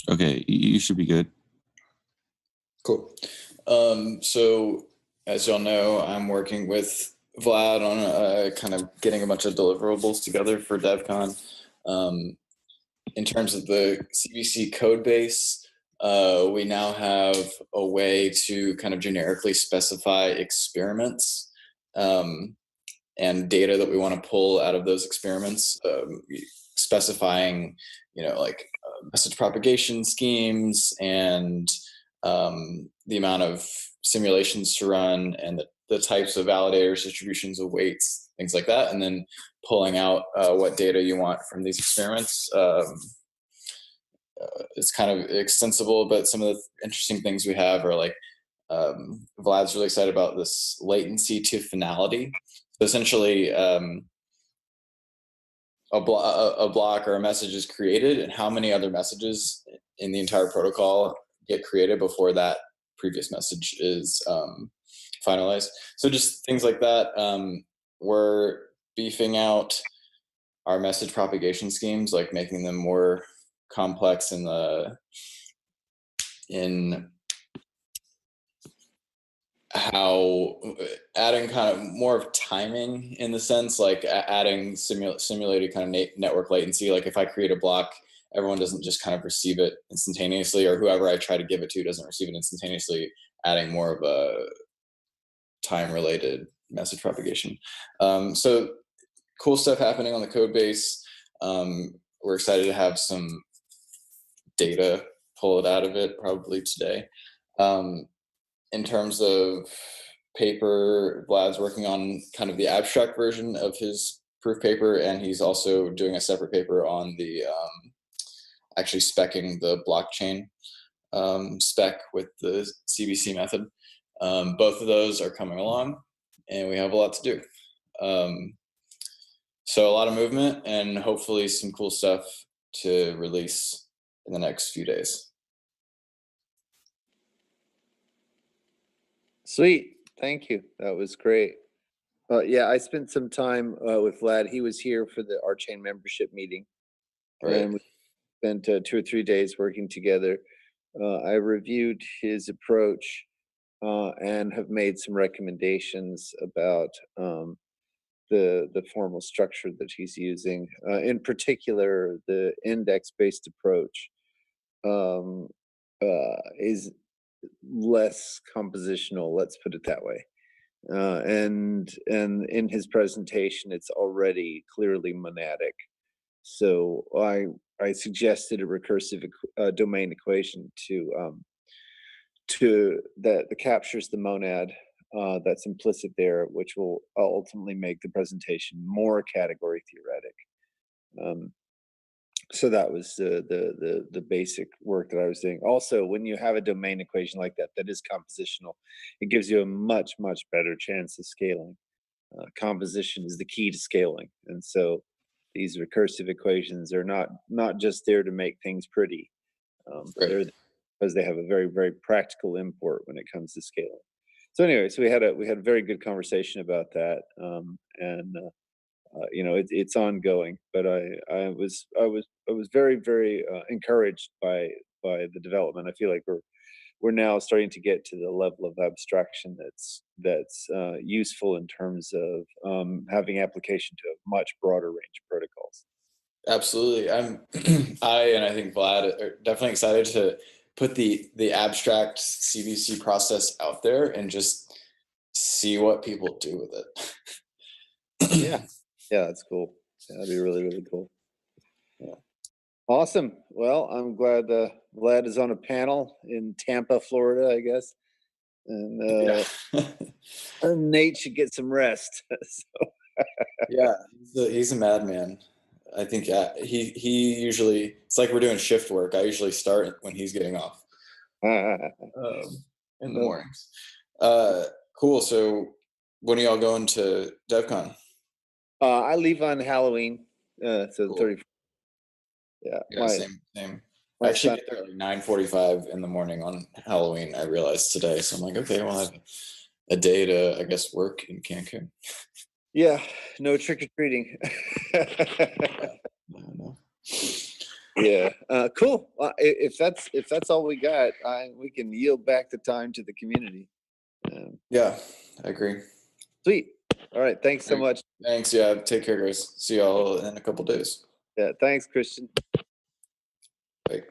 Okay, you should be good. Cool. So as y'all know, I'm working with Vlad on kind of getting a bunch of deliverables together for DevCon. In terms of the CBC code base, we now have a way to kind of generically specify experiments and data that we want to pull out of those experiments, specifying, like message propagation schemes and the amount of simulations to run and the types of validators, distributions of weights, things like that, and then pulling out what data you want from these experiments. It's kind of extensible, but some of the interesting things we have are like Vlad's really excited about this latency to finality. So essentially, a block or a message is created, and how many other messages in the entire protocol get created before that previous message is finalized. So just things like that. We're beefing out our message propagation schemes, like making them more complex in how adding kind of more of timing, in the sense like adding simulated kind of network latency. Like if I create a block, everyone doesn't just kind of receive it instantaneously, or whoever I try to give it to doesn't receive it instantaneously, adding more of a time related message propagation. So cool stuff happening on the code base. We're excited to have some data, pull it out of it probably today. In terms of paper, Vlad's working on kind of the abstract version of his proof paper, and he's also doing a separate paper on the actually specking the blockchain spec with the CBC method. Both of those are coming along, and we have a lot to do. So a lot of movement, and hopefully some cool stuff to release in the next few days. Sweet. Thank you. That was great. Yeah, I spent some time with Vlad. He was here for the Archain membership meeting. Right. And we spent 2 or 3 days working together. I reviewed his approach and have made some recommendations about the formal structure that he's using. In particular, the index-based approach is less compositional, let's put it that way. And in his presentation, it's already clearly monadic. So I suggested a recursive domain equation to that captures the monad that's implicit there, which will ultimately make the presentation more category theoretic. So that was the basic work that I was doing. Also, when you have a domain equation like that is compositional, it gives you a much better chance of scaling. Composition is the key to scaling, and so these recursive equations are not just there to make things pretty. Right. They're because they have a very practical import when it comes to scaling. So anyway, so we had a very good conversation about that, and it's ongoing. But I was very encouraged by the development. I feel like we're now starting to get to the level of abstraction that's useful in terms of having application to a much broader range of protocols. Absolutely. I think Vlad are definitely excited to put the abstract CBC process out there and just see what people do with it. Yeah, that's cool. Yeah, that'd be really cool. Yeah. Awesome. Well, I'm glad Vlad is on a panel in Tampa, Florida, I guess. And and Nate should get some rest. So. Yeah, he's a madman. I think he usually, it's like we're doing shift work. I usually start when he's getting off in the mornings. Cool. So when are y'all going to DevCon? I leave on Halloween, so cool. 30. Yeah, same. I actually get there at like 9:45 in the morning on Halloween, I realized today. So I'm like, okay, well, I have a day to, I guess, work in Cancun. Yeah, no trick-or-treating. No. Yeah. Cool. If that's all we got, we can yield back the time to the community. Um, Yeah, I agree. Sweet. All right. Thanks All so right. much. Thanks. Yeah. Take care, guys. See y'all in a couple days. Yeah. Thanks, Christian. Bye.